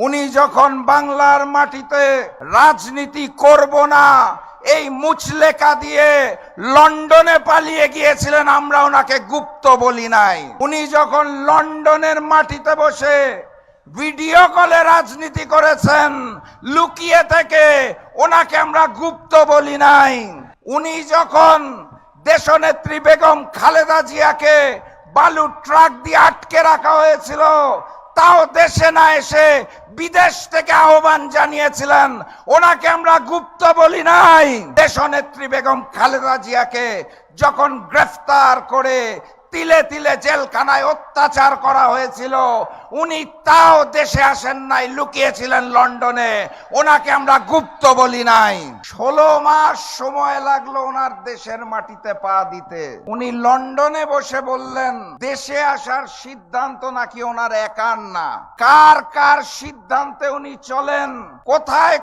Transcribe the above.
উনি যখন বাংলার মাটিতে রাজনীতি করব না এই মুচলেকা দিয়ে লন্ডনে পালিয়ে গিয়েছিলেন, আমরা ওনাকে গুপ্ত বলি নাই। উনি যখন লন্ডনের মাটিতে বসে ভিডিও কলে রাজনীতি করেছেন লুকিয়ে থেকে, ওনাকে আমরা গুপ্ত বলি নাই। উনি যখন দেশনেত্রী বেগম খালেদা জিয়াকে বালু ট্রাক দিয়ে আটকে রাখা হয়েছিল, তাও দেশে না এসে বিদেশ থেকে আহ্বান জানিয়েছিলেন, ওনাকে আমরা গুপ্ত বলি নাই। দেশনেত্রী বেগম খালেদা জিয়াকে যখন গ্রেফতার করে তিলে তিলে জেলখানায় অত্যাচার করা হয়েছিল, উনি তাও দেশে আসেন নাই, লুকিয়েছিলেন লন্ডনে, ওনাকে আমরা গুপ্ত বলি নাই। 16 মাস সময় লাগলো ওনার দেশের মাটিতে পা দিতে। উনি লন্ডনে বসে বললেন দেশে আসার সিদ্ধান্ত নাকি ওনার একার না, কার কার সিদ্ধান্তে উনি চলেন, কোথায়